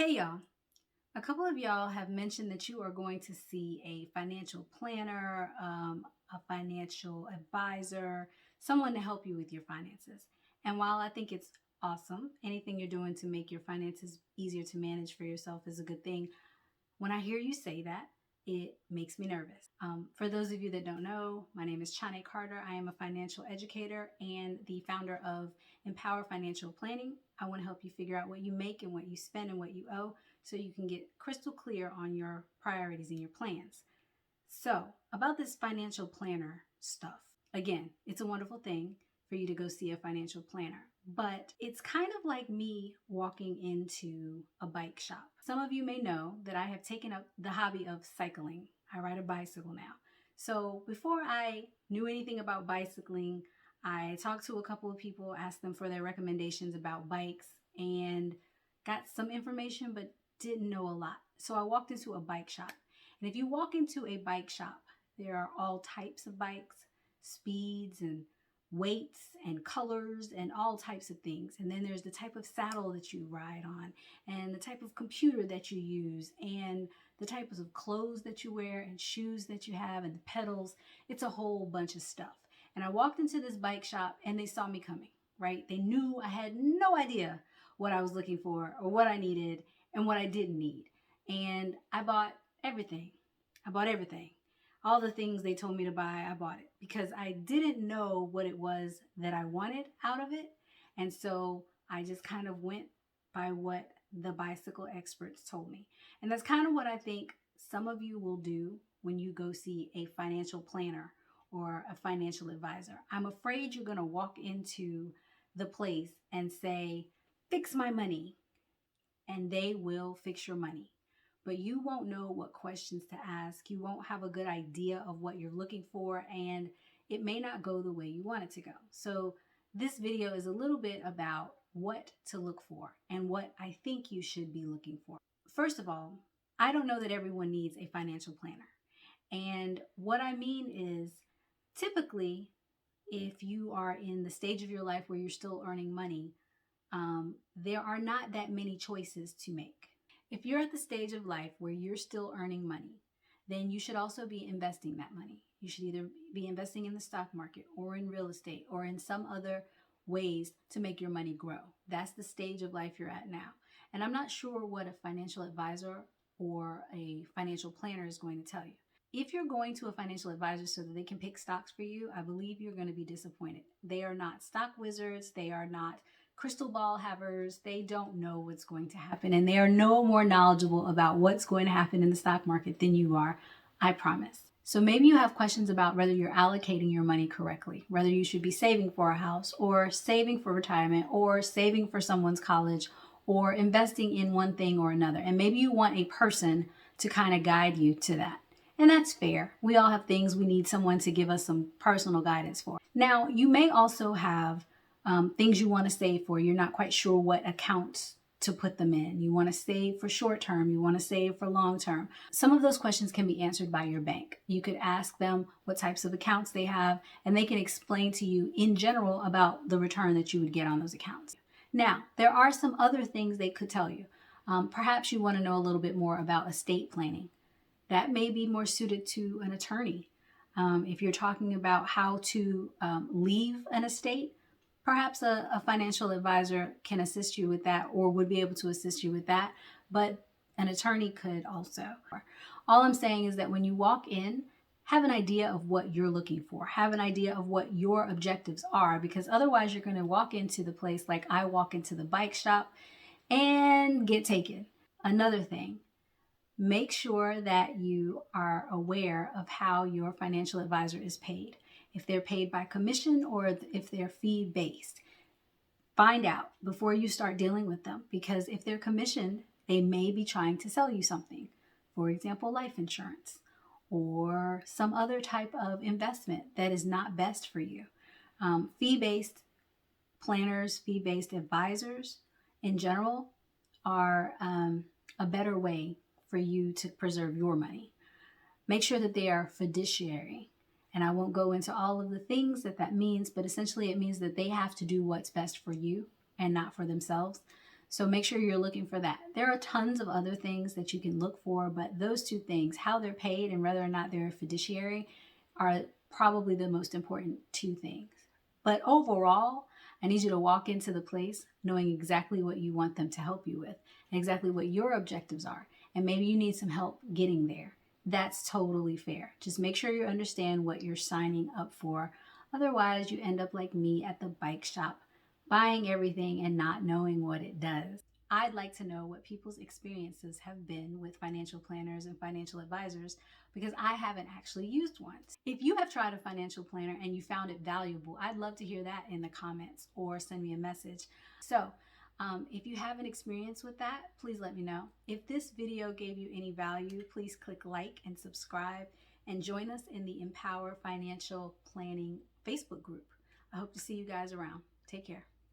Hey y'all, a couple of y'all have mentioned that you are going to see a financial planner, a financial advisor, someone to help you with your finances. And while I think it's awesome, anything you're doing to make your finances easier to manage for yourself is a good thing. When I hear you say that, it makes me nervous. For those of you that don't know, my name is Chane Carter. I am a financial educator and the founder of Empower Financial Planning. I want to help you figure out what you make and what you spend and what you owe so you can get crystal clear on your priorities and your plans. So, about this financial planner stuff, again, it's a wonderful thing for you to go see a financial planner, but it's kind of like me walking into a bike shop. Some of you may know that I have taken up the hobby of cycling. I ride a bicycle now. So, before I knew anything about bicycling, I talked to a couple of people, asked them for their recommendations about bikes, and got some information, but didn't know a lot. So, I walked into a bike shop. And if you walk into a bike shop, there are all types of bikes, speeds and weights and colors and all types of things. And then there's the type of saddle that you ride on and the type of computer that you use and the types of clothes that you wear and shoes that you have and the pedals. It's a whole bunch of stuff. And I walked into this bike shop and they saw me coming, right? They knew I had no idea what I was looking for or what I needed and what I didn't need. And I bought everything. I bought everything. All the things they told me to buy, I bought it because I didn't know what it was that I wanted out of it. And so I just kind of went by what the bicycle experts told me. And that's kind of what I think some of you will do when you go see a financial planner or a financial advisor. I'm afraid you're going to walk into the place and say, fix my money, and they will fix your money. But you won't know what questions to ask. You won't have a good idea of what you're looking for, and it may not go the way you want it to go. So, this video is a little bit about what to look for and what I think you should be looking for. First of all, I don't know that everyone needs a financial planner. And what I mean is typically, if you are in the stage of your life where you're still earning money, there are not that many choices to make. If you're at the stage of life where you're still earning money, then you should also be investing that money. You should either be investing in the stock market or in real estate or in some other ways to make your money grow. That's the stage of life you're at now. And I'm not sure what a financial advisor or a financial planner is going to tell you. If you're going to a financial advisor so that they can pick stocks for you, I believe you're going to be disappointed. They are not stock wizards. They are not crystal ball havers. They don't know what's going to happen, and they are no more knowledgeable about what's going to happen in the stock market than you are, I promise. So maybe you have questions about whether you're allocating your money correctly, whether you should be saving for a house or saving for retirement or saving for someone's college or investing in one thing or another. And maybe you want a person to kind of guide you to that. And that's fair. We all have things we need someone to give us some personal guidance for. Now, you may also have things you want to save for. You're not quite sure what accounts to put them in. You want to save for short term. You want to save for long term. Some of those questions can be answered by your bank. You could ask them what types of accounts they have, and they can explain to you in general about the return that you would get on those accounts. Now, there are some other things they could tell you. Perhaps you want to know a little bit more about estate planning. That may be more suited to an attorney. If you're talking about how to leave an estate, perhaps a financial advisor can assist you with that or would be able to assist you with that, but an attorney could also. All I'm saying is that when you walk in, have an idea of what you're looking for. Have an idea of what your objectives are, because otherwise you're going to walk into the place like I walk into the bike shop and get taken. Another thing, make sure that you are aware of how your financial advisor is paid. If they're paid by commission or if they're fee based. Find out before you start dealing with them, because if they're commissioned, they may be trying to sell you something. For example, life insurance or some other type of investment that is not best for you. Fee-based planners, fee-based advisors in general are a better way for you to preserve your money. Make sure that they are fiduciary. And I won't go into all of the things that means, but essentially it means that they have to do what's best for you and not for themselves. So make sure you're looking for that. There are tons of other things that you can look for, but those two things, how they're paid and whether or not they're a fiduciary, are probably the most important two things. But overall, I need you to walk into the place knowing exactly what you want them to help you with and exactly what your objectives are. And maybe you need some help getting there. That's totally fair. Just make sure you understand what you're signing up for. Otherwise, you end up like me at the bike shop, buying everything and not knowing what it does. I'd like to know what people's experiences have been with financial planners and financial advisors because I haven't actually used one. If you have tried a financial planner and you found it valuable, I'd love to hear that in the comments or send me a message. If you have an experience with that, please let me know. If this video gave you any value, please click like and subscribe and join us in the Empower Financial Planning Facebook group. I hope to see you guys around. Take care.